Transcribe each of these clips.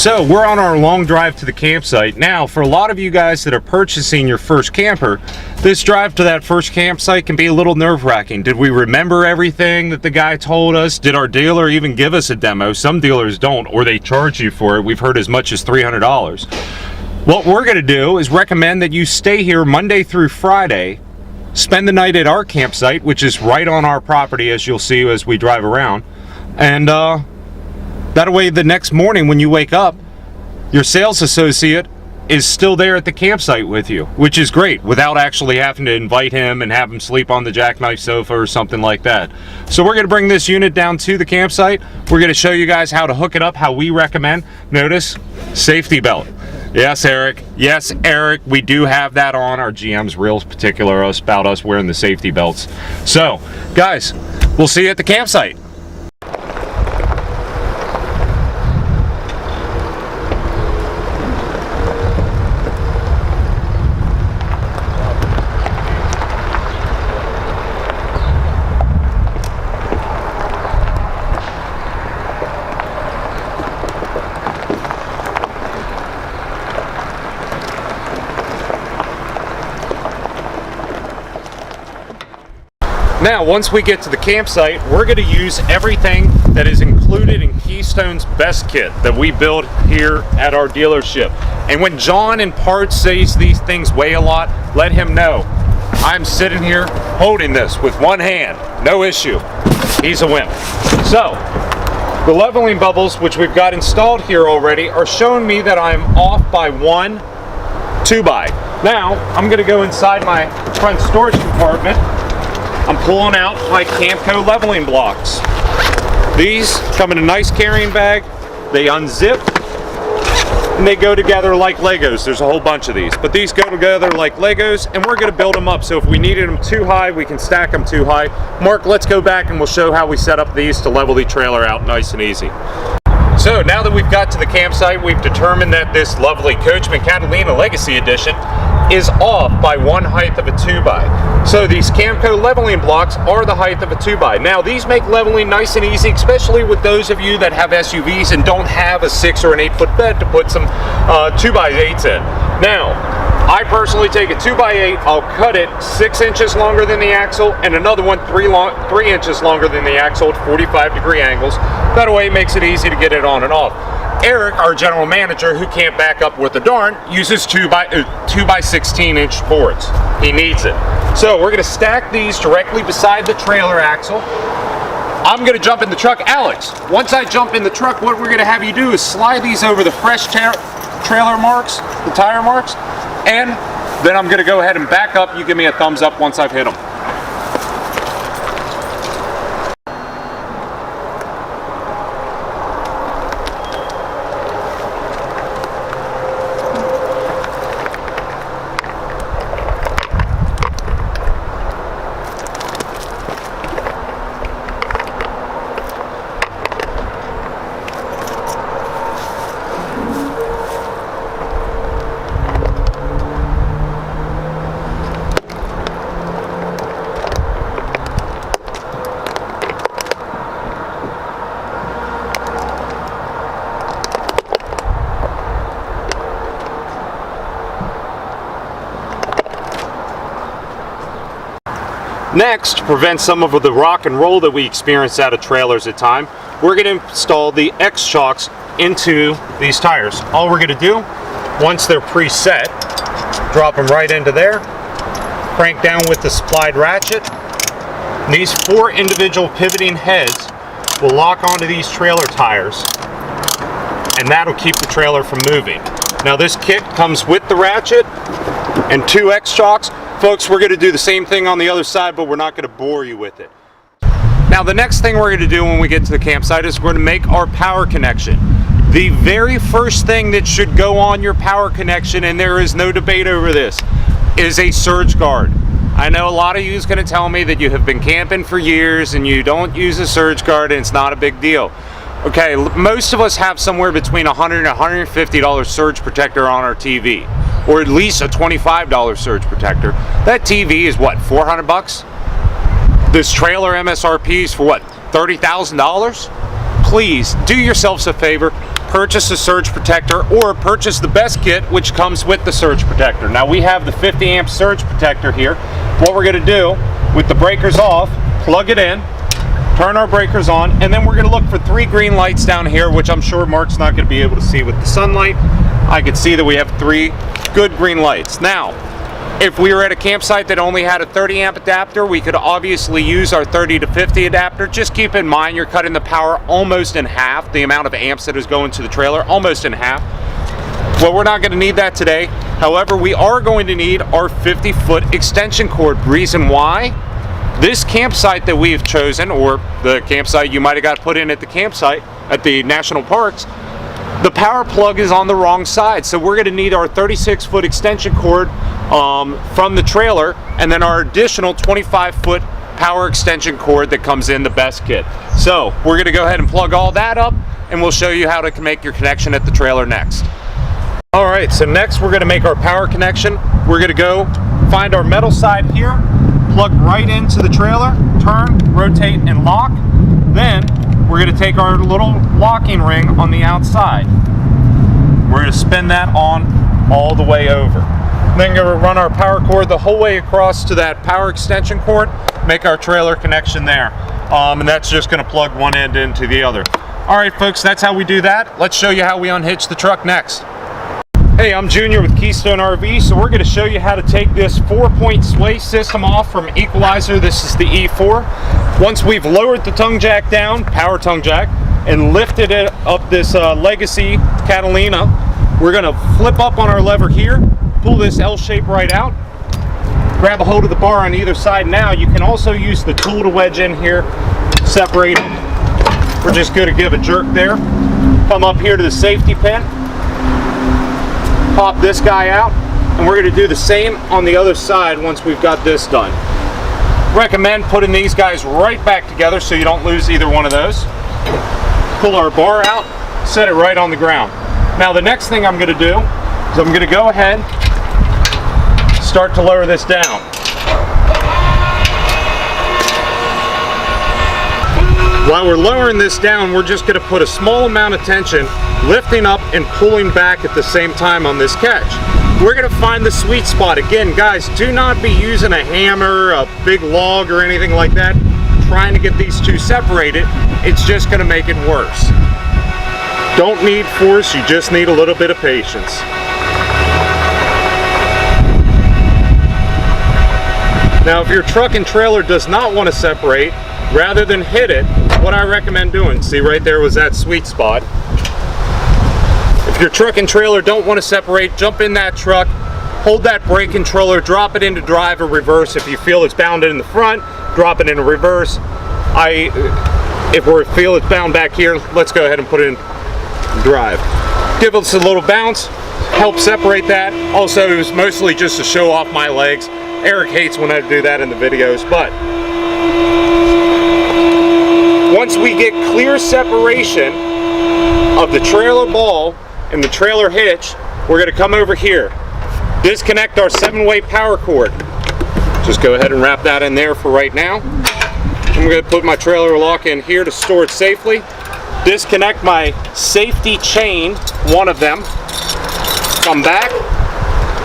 So we're on our long drive to the campsite. Now, for a lot of you guys that are purchasing your first camper, this drive to that first campsite can be a little nerve-wracking. Did we remember everything that the guy told us? Did our dealer even give us a demo? Some dealers don't, or they charge you for it. We've heard as much as $300. What we're gonna do is recommend that you stay here Monday through Friday, spend the night at our campsite, which is right on our property, as you'll see as we drive around, and that way the next morning when you wake up, your sales associate is still there at the campsite with you, which is great, without actually having to invite him and have him sleep on the jackknife sofa or something like that. So we're going to bring this unit down to the campsite. We're going to show you guys how to hook it up, how we recommend. Notice, safety belt. Yes, Eric. Yes, Eric, we do have that on. Our GM's real particular about us wearing the safety belts. So, guys, we'll see you at the campsite. Now, once we get to the campsite, we're going to use everything that is included in Keystone's best kit that we build here at our dealership. And when John in parts says these things weigh a lot, let him know. I'm sitting here holding this with one hand, no issue. He's a wimp. So, the leveling bubbles, which we've got installed here already, are showing me that I'm off by 1 2x. Now, I'm going to go inside my front storage compartment. I'm pulling out my Camco leveling blocks. These come in a nice carrying bag. They unzip and they go together like Legos. There's a whole bunch of these, but these go together like Legos, and we're going to build them up. So if we needed them too high, we can stack them too high. Mark, let's go back and we'll show how we set up these to level the trailer out nice and easy. So now that we've got to the campsite, we've determined that this lovely Coachman Catalina Legacy Edition is off by 1 height of a 2x. So these Camco leveling blocks are the height of a 2x. Now these make leveling nice and easy, especially with those of you that have SUVs and don't have a 6 or an 8 foot bed to put some 2x8s in. Now, I personally take a 2x8, I'll cut it 6 inches longer than the axle and another one 3 inches longer than the axle at 45-degree angles. That way it makes it easy to get it on and off. Eric, our general manager, who can't back up with the darn, uses 2x16 inch boards. He needs it. So we're going to stack these directly beside the trailer axle. I'm going to jump in the truck. Alex, once I jump in the truck, what we're going to have you do is slide these over the fresh trailer marks, the tire marks, and then I'm going to go ahead and back up. You give me a thumbs up once I've hit them. Next, to prevent some of the rock and roll that we experience out of trailers at times, we're going to install the X-shocks into these tires. All we're going to do, once they're preset, drop them right into there, crank down with the supplied ratchet. These 4 individual pivoting heads will lock onto these trailer tires, and that'll keep the trailer from moving. Now this kit comes with the ratchet and 2 X-shocks. Folks, we're going to do the same thing on the other side, but we're not going to bore you with it. Now the next thing we're going to do when we get to the campsite is we're going to make our power connection. The very first thing that should go on your power connection, and there is no debate over this, is a surge guard. I know a lot of you is going to tell me that you have been camping for years and you don't use a surge guard and it's not a big deal. Okay, most of us have somewhere between $100 and $150 surge protector on our TV, or at least a $25 surge protector. That TV is what, 400 bucks? This trailer MSRP is for what, $30,000? Please do yourselves a favor, purchase a surge protector or purchase the best kit, which comes with the surge protector. Now we have the 50 amp surge protector here. What we're going to do with the breakers off, plug it in, turn our breakers on, and then we're going to look for 3 green lights down here, which I'm sure Mark's not going to be able to see with the sunlight. I can see that we have 3 good green lights. Now, if we were at a campsite that only had a 30 amp adapter, we could obviously use our 30 to 50 adapter. Just keep in mind you're cutting the power almost in half, the amount of amps that is going to the trailer, almost in half. Well, we're not going to need that today. However, we are going to need our 50-foot extension cord. Reason why? This campsite that we've chosen, or the campsite you might have got put in at the campsite at the national parks, the power plug is on the wrong side. So we're going to need our 36-foot extension cord from the trailer, and then our additional 25-foot power extension cord that comes in the best kit. So we're going to go ahead and plug all that up, and we'll show you how to make your connection at the trailer next. All right, so next we're going to make our power connection. We're going to go find our metal side here, plug right into the trailer, turn, rotate, and lock. Then we're going to take our little locking ring on the outside. We're going to spin that on all the way over. Then we're going to run our power cord the whole way across to that power extension cord, make our trailer connection there. And that's just going to plug one end into the other. All right, folks, that's how we do that. Let's show you how we unhitch the truck next. Hey, I'm Junior with Keystone RV, so we're going to show you how to take this 4-point sway system off from Equalizer. This is the E4. Once we've lowered the tongue jack down, power tongue jack, and lifted it up this Legacy Catalina, we're going to flip up on our lever here, pull this L shape right out, grab a hold of the bar on either side. Now you can also use the tool to wedge in here, separate it. We're just going to give a jerk there. Come up here to the safety pin, pop this guy out, and we're going to do the same on the other side once we've got this done. Recommend putting these guys right back together so you don't lose either one of those. Pull our bar out, set it right on the ground. Now the next thing I'm going to do is I'm going to go ahead, start to lower this down. While we're lowering this down, we're just going to put a small amount of tension, lifting up and pulling back at the same time on this catch. We're going to find the sweet spot. Again, guys, do not be using a hammer, a big log, or anything like that, trying to get these two separated. It's just going to make it worse. Don't need force, you just need a little bit of patience. Now, if your truck and trailer does not want to separate, rather than hit it, what I recommend doing, see right there was that sweet spot. If your truck and trailer don't want to separate, jump in that truck, hold that brake controller, drop it into drive or reverse. If you feel it's bounded in the front, drop it into reverse. If we feel it's bound back here, let's go ahead and put it in drive. Give us a little bounce, help separate that. Also, it was mostly just to show off my legs. Eric hates when I do that in the videos, but once we get clear separation of the trailer ball and the trailer hitch, we're going to come over here, disconnect our 7-way power cord. Just go ahead and wrap that in there for right now. I'm going to put my trailer lock in here to store it safely. Disconnect my safety chain, one of them. Come back,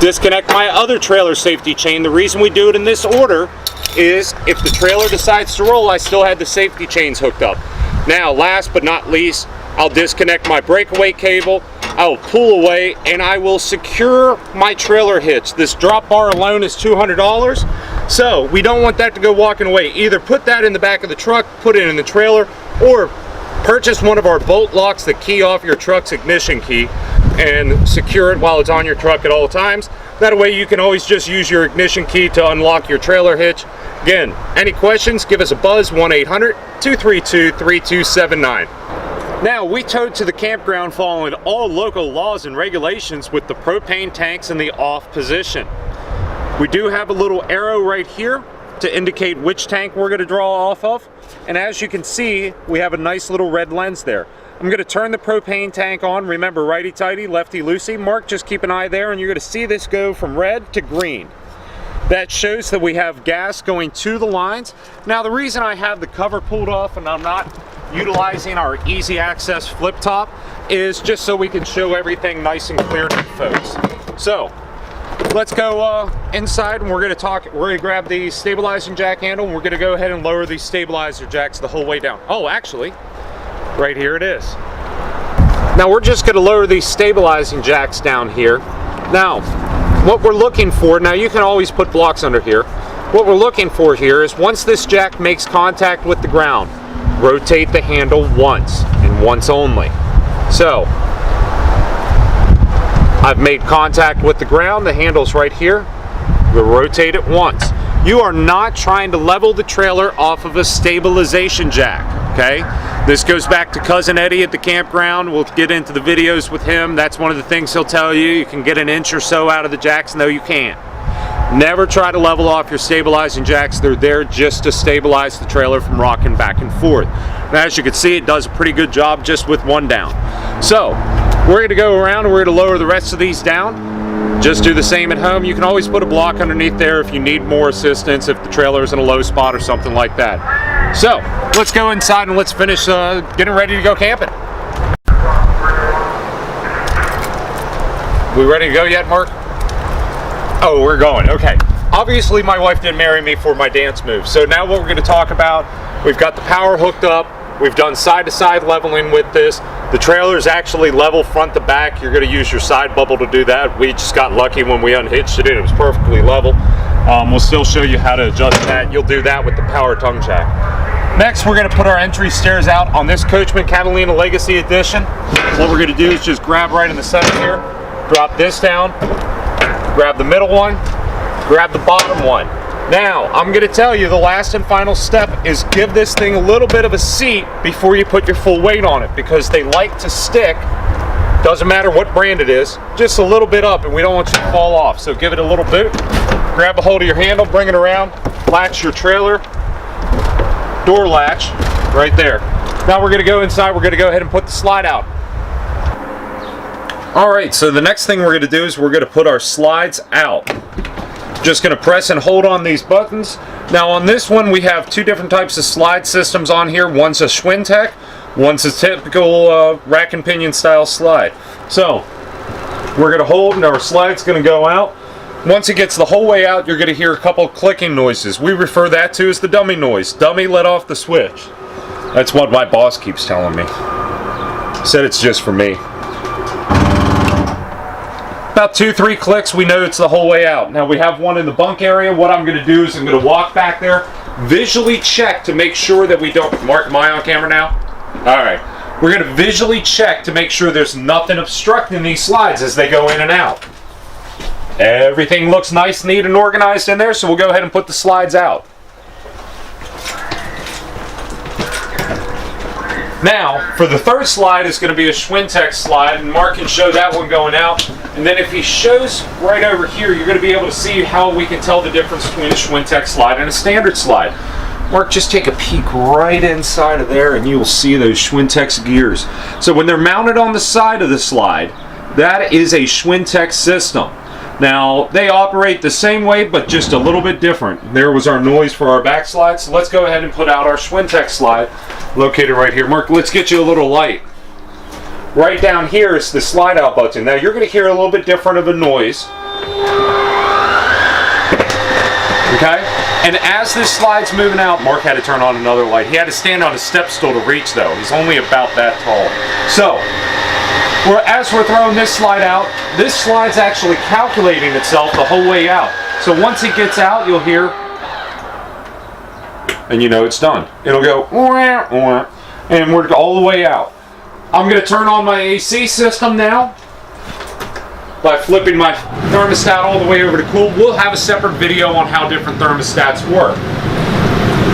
disconnect my other trailer safety chain. The reason we do it in this order is if the trailer decides to roll, I still had the safety chains hooked up. Now, last but not least, I'll disconnect my breakaway cable, I'll pull away, and I will secure my trailer hitch. This drop bar alone is $200, so we don't want that to go walking away. Either put that in the back of the truck, put it in the trailer, or purchase one of our bolt locks that key off your truck's ignition key and secure it while it's on your truck at all times. That way you can always just use your ignition key to unlock your trailer hitch. Again, any questions, give us a buzz, 1-800-232-3279. Now, we towed to the campground following all local laws and regulations with the propane tanks in the off position. We do have a little arrow right here to indicate which tank we're going to draw off of. And as you can see, we have a nice little red lens there. I'm going to turn the propane tank on. Remember, righty-tighty, lefty-loosey. Mark, just keep an eye there, and you're going to see this go from red to green. That shows that we have gas going to the lines. Now, the reason I have the cover pulled off and I'm not utilizing our easy access flip top is just so we can show everything nice and clear to the folks. So let's go inside, and we're gonna grab the stabilizing jack handle, and we're gonna go ahead and lower these stabilizer jacks the whole way down. Oh, actually, right here it is. Now we're just gonna lower these stabilizing jacks down here. Now, what we're looking for, now you can always put blocks under here. What we're looking for here is once this jack makes contact with the ground, rotate the handle once, and once only. So, I've made contact with the ground, the handle's right here. We'll rotate it once. You are not trying to level the trailer off of a stabilization jack, okay? This goes back to Cousin Eddie at the campground. We'll get into the videos with him. That's one of the things he'll tell you. You can get an inch or so out of the jacks. No, you can't. Never try to level off your stabilizing jacks. They're there just to stabilize the trailer from rocking back and forth. Now, as you can see, it does a pretty good job just with one down. So, we're going to go around and we're going to lower the rest of these down. Just do the same at home. You can always put a block underneath there if you need more assistance, if the trailer is in a low spot or something like that. So, let's go inside and let's finish getting ready to go camping. We ready to go yet, Mark? Oh, we're going, okay. Obviously, my wife didn't marry me for my dance moves. So now what we're gonna talk about, we've got the power hooked up, we've done side-to-side leveling with this. The trailer is actually level front to back. You're gonna use your side bubble to do that. We just got lucky when we unhitched it, it was perfectly level. We'll still show you how to adjust that. You'll do that with the power tongue jack. Next, we're gonna put our entry stairs out on this Coachman Catalina Legacy Edition. What we're gonna do is just grab right in the center here, drop this down, grab the middle one, grab the bottom one. Now, I'm going to tell you the last and final step is give this thing a little bit of a seat before you put your full weight on it, because they like to stick, doesn't matter what brand it is, just a little bit up, and we don't want you to fall off. So give it a little boot, grab a hold of your handle, bring it around, latch your trailer, door latch right there. Now we're going to go inside, we're going to go ahead and put the slide out. Alright, so the next thing we're going to do is we're going to put our slides out. Just going to press and hold on these buttons. Now on this one we have two different types of slide systems on here. One's a Schwintek, one's a typical rack and pinion style slide. So we're going to hold and our slide's going to go out. Once it gets the whole way out, you're going to hear a couple clicking noises. We refer that to as the dummy noise. Dummy let off the switch. That's what my boss keeps telling me. Said it's just for me. About 2-3 clicks, we know it's the whole way out. Now we have one in the bunk area. What I'm going to do is I'm going to walk back there, visually check to make sure that we don't... Mark, am I on camera now? Alright. We're going to visually check to make sure there's nothing obstructing these slides as they go in and out. Everything looks nice, neat, and organized in there, so we'll go ahead and put the slides out. Now, for the third slide is going to be a Schwintek slide, and Mark can show that one going out. And then if he shows right over here, you're going to be able to see how we can tell the difference between a Schwintek slide and a standard slide. Mark, just take a peek right inside of there and you will see those Schwintek gears. So when they're mounted on the side of the slide, that is a Schwintek system. Now, they operate the same way, but just a little bit different. There was our noise for our back slide, so let's go ahead and put out our Schwintek slide, located right here. Mark, let's get you a little light. Right down here is the slide out button. Now, you're going to hear a little bit different of a noise. Okay? And as this slide's moving out, Mark had to turn on another light. He had to stand on a step stool to reach, though. He's only about that tall. So, as we're throwing this slide out, this slide's actually calculating itself the whole way out. So once it gets out, you'll hear, and you know it's done. It'll go, and we're all the way out. I'm going to turn on my AC system now by flipping my thermostat all the way over to cool. We'll have a separate video on how different thermostats work.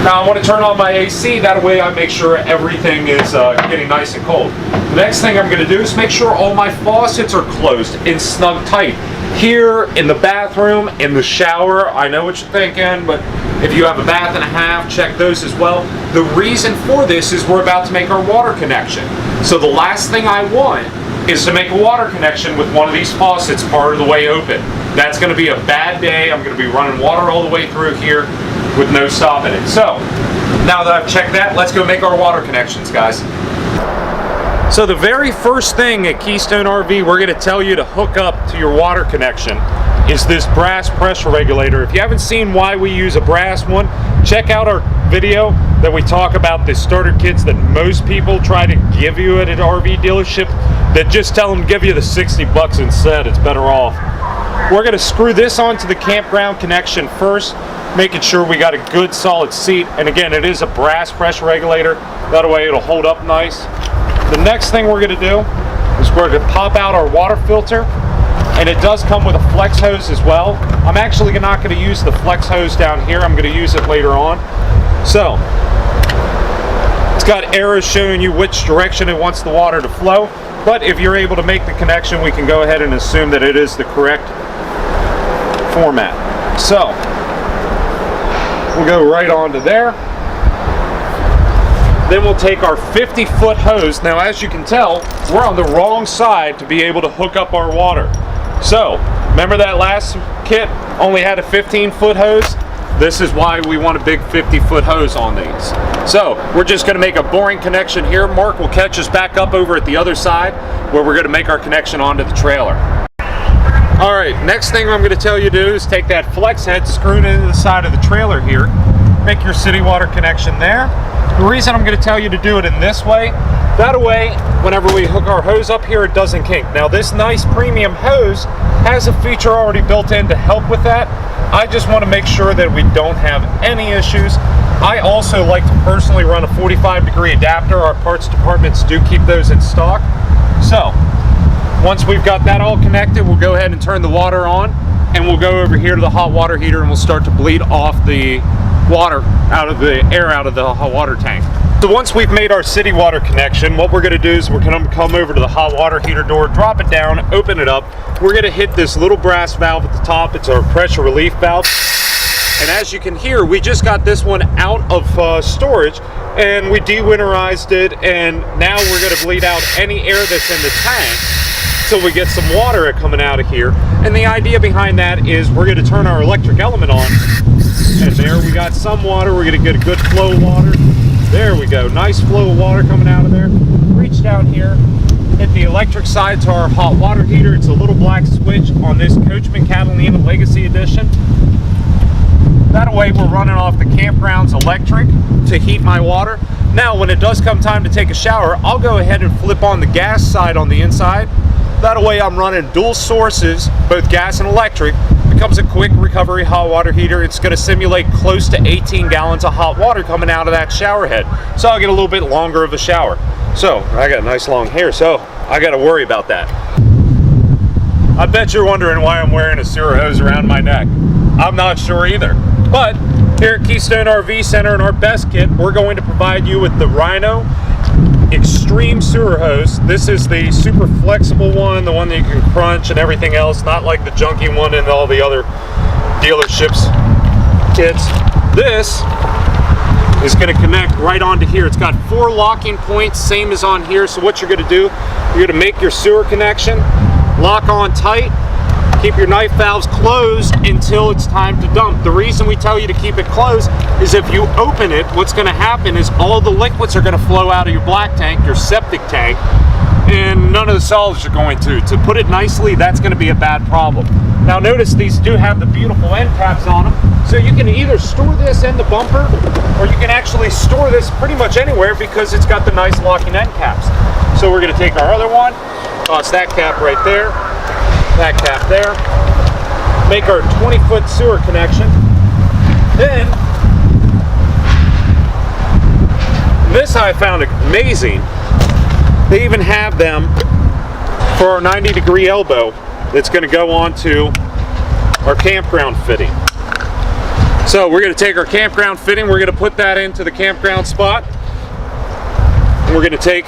Now I want to turn on my AC, that way I make sure everything is getting nice and cold. The next thing I'm going to do is make sure all my faucets are closed and snug tight. Here, in the bathroom, in the shower, I know what you're thinking, but if you have a bath and a half, check those as well. The reason for this is we're about to make our water connection. So the last thing I want is to make a water connection with one of these faucets part of the way open. That's going to be a bad day. I'm going to be running water all the way through here with no stopping it. So, Now that I've checked that, let's go make our water connections, guys. So the very first thing at Keystone RV we're going to tell you to hook up to your water connection is this brass pressure regulator. If you haven't seen why we use a brass one, check out our video that we talk about the starter kits that most people try to give you at an RV dealership, that just tell them to give you the 60 bucks instead. It's better off. We're going to screw this onto the campground connection first, making sure we got a good solid seat. And again, it is a brass pressure regulator. That way it'll hold up nice. The next thing we're going to do is we're going to pop out our water filter, and it does come with a flex hose as well. I'm actually not going to use the flex hose down here. I'm going to use it later on. So it's got arrows showing you which direction it wants the water to flow, but if you're able to make the connection, we can go ahead and assume that it is the correct format. So we'll go right onto there. Then we'll take our 50-foot hose. Now, as you can tell, we're on the wrong side to be able to hook up our water. So, remember that last kit only had a 15-foot hose? This is why we want a big 50-foot hose on these. So, we're just gonna make a boring connection here. Mark will catch us back up over at the other side where we're gonna make our connection onto the trailer. All right, next thing I'm gonna tell you to do is take that flex head, screw it into the side of the trailer here, make your city water connection there. The reason I'm going to tell you to do it in this way, that way, whenever we hook our hose up here, it doesn't kink. Now, this nice premium hose has a feature already built in to help with that. I just want to make sure that we don't have any issues. I also like to personally run a 45-degree adapter. Our parts departments do keep those in stock. So, once we've got that all connected, we'll go ahead and turn the water on, and we'll go over here to the hot water heater, and we'll start to bleed off the water out of the air out of the hot water tank. So once we've made our city water connection, what we're going to do is we're going to come over to the hot water heater door, drop it down, open it up. We're going to hit this little brass valve at the top. It's our pressure relief valve. And as you can hear, we just got this one out of storage, and we de-winterized it, and now we're going to bleed out any air that's in the tank so we get some water coming out of here. And the idea behind that is we're going to turn our electric element on, and there we got some water. We're going to get a good flow of water. There we go, nice flow of water coming out of there. Reach down here, hit the electric side to our hot water heater. It's a little black switch on this Coachman Catalina Legacy Edition. That way we're running off the campground's electric to heat my water. Now when it does come time to take a shower, I'll go ahead and flip on the gas side on the inside. That way I'm running dual sources, both gas and electric. Becomes a quick recovery hot water heater. It's going to simulate close to 18 gallons of hot water coming out of that shower head. So I'll get a little bit longer of a shower. So I got nice long hair, so I got to worry about that. I bet you're wondering why I'm wearing a sewer hose around my neck. I'm not sure either. But here at Keystone RV Center in our best kit, we're going to provide you with the Rhino Extreme Sewer Hose. This is the super flexible one, the one that you can crunch and everything else, not like the junky one in all the other dealerships kits. This is going to connect right onto here. It's got 4 locking points, same as on here. So what you're going to do, you're going to make your sewer connection, lock on tight, keep your knife valves closed until it's time to dump. The reason we tell you to keep it closed is if you open it, what's going to happen is all the liquids are going to flow out of your black tank, your septic tank, and none of the solids are going to. To put it nicely, that's going to be a bad problem. Now notice these do have the beautiful end caps on them, so you can either store this in the bumper or you can actually store this pretty much anywhere because it's got the nice locking end caps. So we're going to take our other one, toss that cap right there, that cap there, make our 20-foot sewer connection. Then, this I found amazing. They even have them for our 90-degree elbow that's going to go onto our campground fitting. So we're going to take our campground fitting, we're going to put that into the campground spot, and we're going to take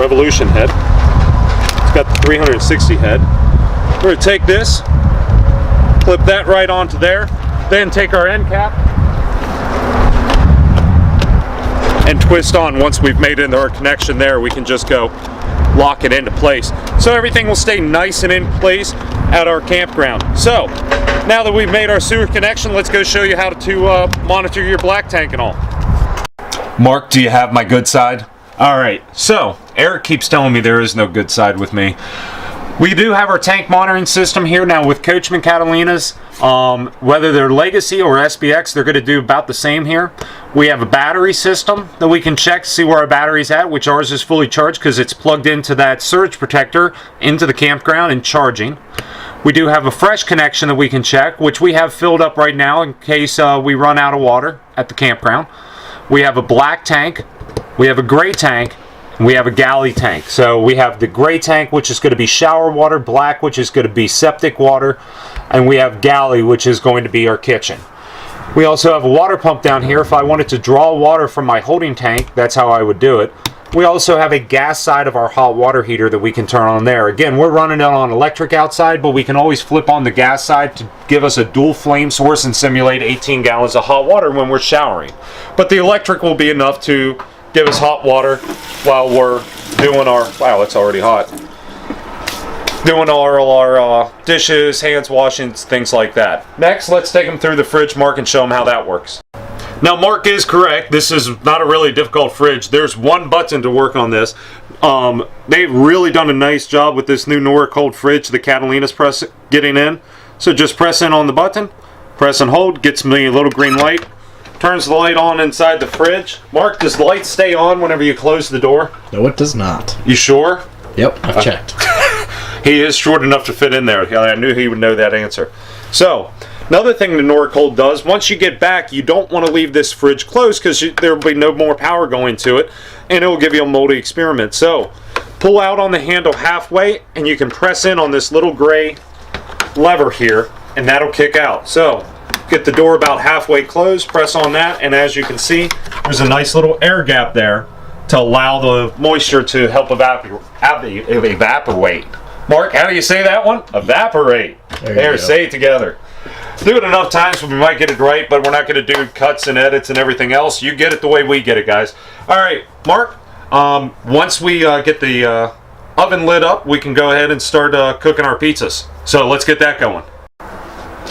Revolution head. It's got the 360 head. We're going to take this, clip that right onto there, then take our end cap and twist on. Once we've made it our connection there, we can just go lock it into place. So everything will stay nice and in place at our campground. So now that we've made our sewer connection, let's go show you how to monitor your black tank and all. Mark, do you have my good side? All right, so Eric keeps telling me there is no good side with me. We do have our tank monitoring system here now with Coachman Catalinas. Whether they're Legacy or SBX, they're going to do about the same here. We have a battery system that we can check to see where our battery's at, which ours is fully charged because it's plugged into that surge protector into the campground and charging. We do have a fresh connection that we can check, which we have filled up right now in case we run out of water at the campground. We have a black tank, we have a gray tank, and we have a galley tank. So we have the gray tank, which is going to be shower water, black, which is going to be septic water, and we have galley, which is going to be our kitchen. We also have a water pump down here. If I wanted to draw water from my holding tank, that's how I would do it. We also have a gas side of our hot water heater that we can turn on there. Again, we're running it on electric outside, but we can always flip on the gas side to give us a dual flame source and simulate 18 gallons of hot water when we're showering. But the electric will be enough to give us hot water while we're doing our, wow, it's already hot. Doing all our dishes, hands washing, things like that. Next, let's take them through the fridge, Mark, and show them how that works. Now, Mark is correct. This is not a really difficult fridge. There's one button to work on this. They've really done a nice job with this new Nora cold fridge, the Catalina's press getting in. So just press in on the button, press and hold, gets me a little green light, turns the light on inside the fridge. Mark, does the light stay on whenever you close the door? No, it does not. You sure? Yep, I've checked. He is short enough to fit in there. I knew he would know that answer. So, another thing the Norcold does, once you get back, you don't want to leave this fridge closed because there will be no more power going to it, and it will give you a moldy experiment. So, pull out on the handle halfway, and you can press in on this little gray lever here, and that'll kick out. So, get the door about halfway closed, press on that, and as you can see, there's a nice little air gap there to allow the moisture to help evaporate. Mark, how do you say that one? Evaporate. There, say it together. Do it enough times we might get it right, but we're not going to do cuts and edits and everything else. You get it the way we get it, guys. All right, Mark, once we get the oven lit up, we can go ahead and start cooking our pizzas. So let's get that going.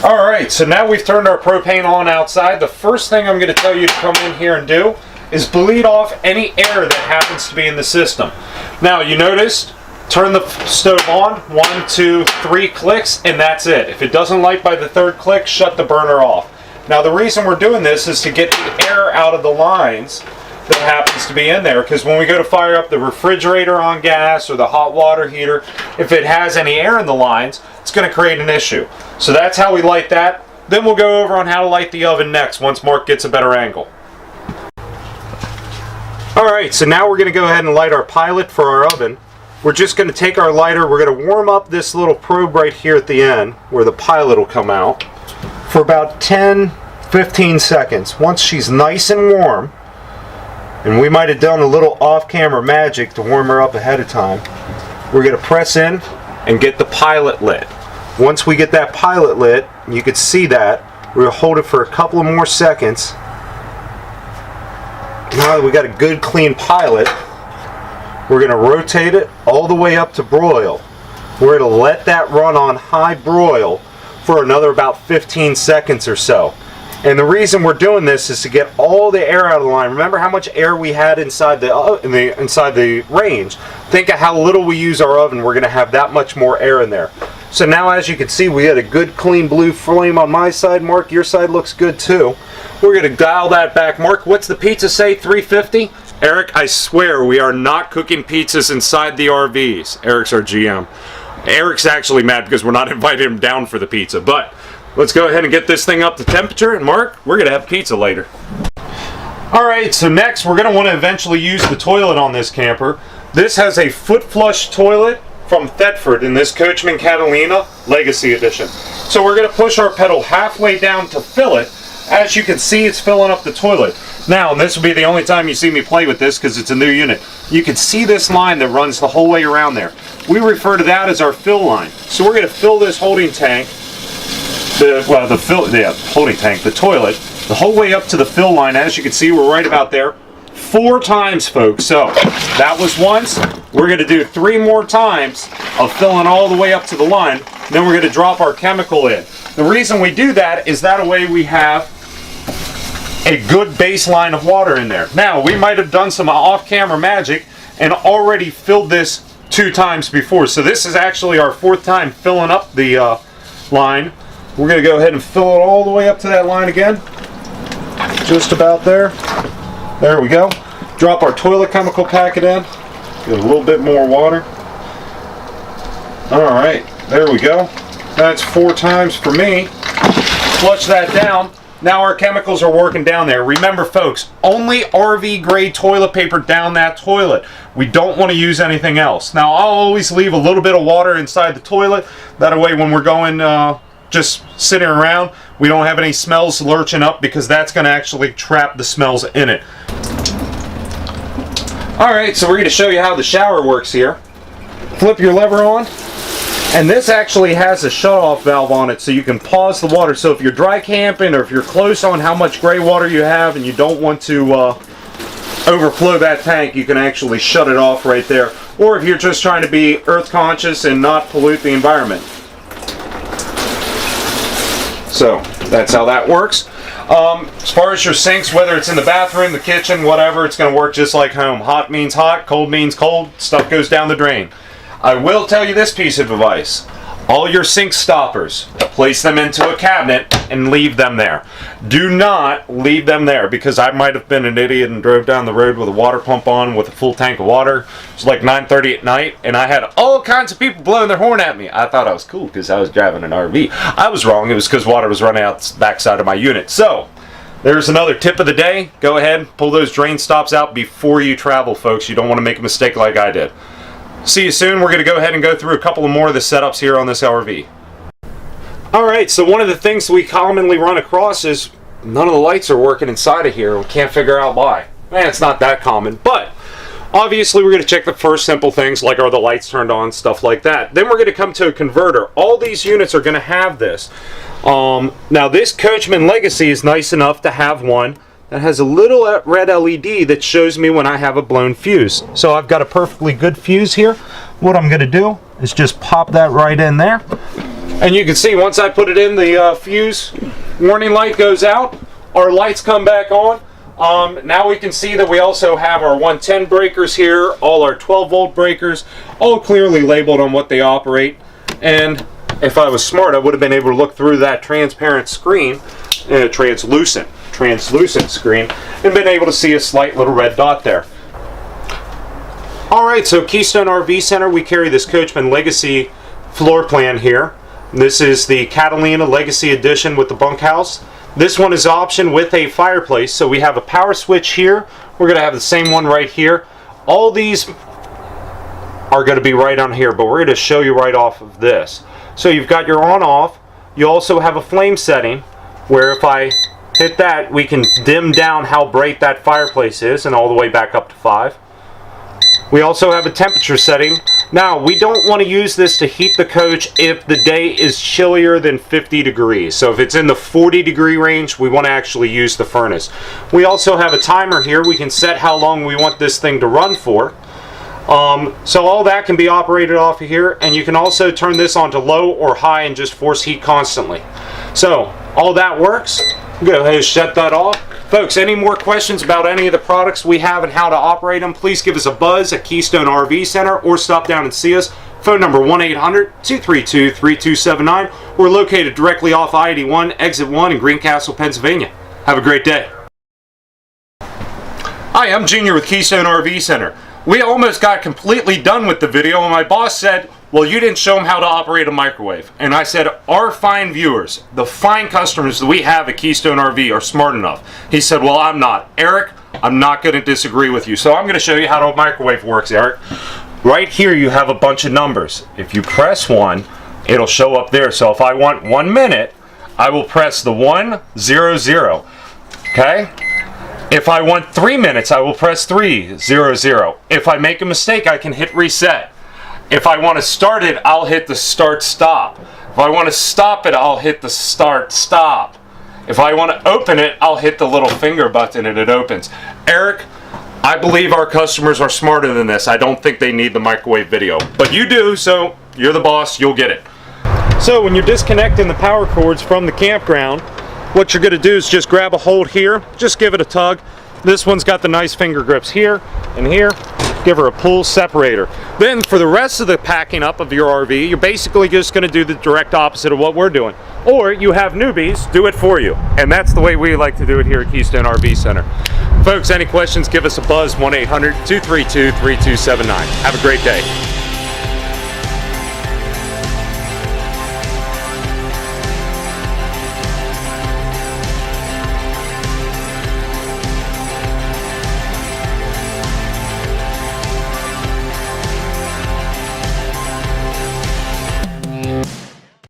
All right, so now we've turned our propane on outside. The first thing I'm going to tell you to come in here and do is bleed off any air that happens to be in the system. Now, you noticed, turn the stove on, 1, 2, 3 clicks, and that's it. If it doesn't light by the third click, shut the burner off. Now, the reason we're doing this is to get the air out of the lines that happens to be in there, because when we go to fire up the refrigerator on gas or the hot water heater, if it has any air in the lines, it's going to create an issue. So that's how we light that. Then we'll go over on how to light the oven next once Mark gets a better angle. Alright, so now we're going to go ahead and light our pilot for our oven. We're just going to take our lighter, we're going to warm up this little probe right here at the end where the pilot will come out for about 10-15 seconds. Once she's nice and warm, and we might have done a little off-camera magic to warm her up ahead of time, we're going to press in and get the pilot lit. Once we get that pilot lit, you can see that, we're going to hold it for a couple of more seconds. Now that we got a good clean pilot, we're going to rotate it all the way up to broil. We're going to let that run on high broil for another about 15 seconds or so. And the reason we're doing this is to get all the air out of the line. Remember how much air we had inside the range. Think of how little we use our oven. We're going to have that much more air in there. So now, as you can see, we had a good clean blue flame on my side. Mark, your side looks good too. We're going to dial that back. Mark, what's the pizza say? 350? Eric, I swear we are not cooking pizzas inside the RVs. Eric's our GM. Eric's actually mad because we're not inviting him down for the pizza. But let's go ahead and get this thing up to temperature. And Mark, we're going to have pizza later. Alright, so next we're going to want to eventually use the toilet on this camper. This has a foot flush toilet from Thetford in this Coachman Catalina Legacy Edition. So we're going to push our pedal halfway down to fill it. As you can see, it's filling up the toilet. Now, and this will be the only time you see me play with this because it's a new unit. You can see this line that runs the whole way around there. We refer to that as our fill line. So we're going to fill this holding tank, the toilet, the whole way up to the fill line. As you can see, we're right about there. 4 times, folks. So that was once. We're going to do 3 more times of filling all the way up to the line. Then we're going to drop our chemical in. The reason we do that is that way we have a good baseline of water in there. Now, we might have done some off-camera magic and already filled this 2 times before. So this is actually our 4th time filling up the line. We're going to go ahead and fill it all the way up to that line again. Just about there. There we go. Drop our toilet chemical packet in. Get a little bit more water. Alright, there we go. That's 4 times for me. Flush that down. Now our chemicals are working down there. Remember folks, only RV grade toilet paper down that toilet. We don't want to use anything else. Now I'll always leave a little bit of water inside the toilet. That way when we're going just sitting around, we don't have any smells lurching up, because that's going to actually trap the smells in it. Alright, so we're going to show you how the shower works here. Flip your lever on, and this actually has a shut-off valve on it, so you can pause the water. So if you're dry camping, or if you're close on how much gray water you have and you don't want to overflow that tank, you can actually shut it off right there. Or if you're just trying to be earth conscious and not pollute the environment. So that's how that works. As far as your sinks, whether it's in the bathroom, the kitchen, whatever, it's going to work just like home. Hot means hot, cold means cold, stuff goes down the drain. I will tell you this piece of advice. All your sink stoppers, place them into a cabinet and leave them there. Do not leave them there, because I might have been an idiot and drove down the road with a water pump on with a full tank of water. It was like 9:30 at night, and I had all kinds of people blowing their horn at me. I thought I was cool because I was driving an RV. I was wrong. It was because water was running out the backside of my unit. So, there's another tip of the day. Go ahead, pull those drain stops out before you travel, folks. You don't want to make a mistake like I did. See you soon. We're going to go ahead and go through a couple of more of the setups here on this RV. Alright, so one of the things we commonly run across is none of the lights are working inside of here. We can't figure out why. It's not that common, but obviously we're going to check the first simple things, like are the lights turned on, stuff like that. Then we're going to come to a converter. All these units are going to have this. Now this Coachman Legacy is nice enough to have one that has a little red LED that shows me when I have a blown fuse. So I've got a perfectly good fuse here. What I'm going to do is just pop that right in there. And you can see once I put it in, the fuse warning light goes out. Our lights come back on. Now we can see that we also have our 110 breakers here, all our 12 volt breakers, all clearly labeled on what they operate. And if I was smart, I would have been able to look through that transparent screen, translucent screen, and been able to see a slight little red dot there. Alright, so Keystone RV Center, we carry this Coachman Legacy floor plan here. This is the Catalina Legacy Edition with the bunkhouse. This one is optioned with a fireplace, so we have a power switch here. We're going to have the same one right here. All these are going to be right on here, but we're going to show you right off of this. So you've got your on-off. You also have a flame setting, where if I hit that, we can dim down how bright that fireplace is, and all the way back up to 5. We also have a temperature setting. Now, we don't want to use this to heat the coach if the day is chillier than 50 degrees. So if it's in the 40 degree range, we want to actually use the furnace. We also have a timer here. We can set how long we want this thing to run for. So all that can be operated off of here, and you can also turn this on to low or high and just force heat constantly. So all that works. Go ahead and shut that off. Folks, any more questions about any of the products we have and how to operate them, please give us a buzz at Keystone RV Center or stop down and see us. Phone number 1-800-232-3279. We're located directly off I-81, Exit 1 in Greencastle, Pennsylvania. Have a great day. Hi, I'm Junior with Keystone RV Center. We almost got completely done with the video, and my boss said, well, you didn't show them how to operate a microwave. And I said, our fine viewers, the fine customers that we have at Keystone RV are smart enough. He said, well, I'm not. Eric, I'm not going to disagree with you. So I'm going to show you how a microwave works, Eric. Right here you have a bunch of numbers. If you press 1, it'll show up there. So if I want 1 minute, I will press the 100. Okay? If I want 3 minutes, I will press 300. If I make a mistake, I can hit reset. If I want to start it, I'll hit the start stop. If I want to stop it, I'll hit the start stop. If I want to open it, I'll hit the little finger button and it opens. Eric, I believe our customers are smarter than this. I don't think they need the microwave video. But you do, so you're the boss, you'll get it. So when you're disconnecting the power cords from the campground, what you're going to do is just grab a hold here, just give it a tug. This one's got the nice finger grips here and here. Give her a pull separator. Then for the rest of the packing up of your RV, you're basically just going to do the direct opposite of what we're doing. Or you have newbies do it for you. And that's the way we like to do it here at Keystone RV Center. Folks, any questions, give us a buzz, 1-800-232-3279. Have a great day.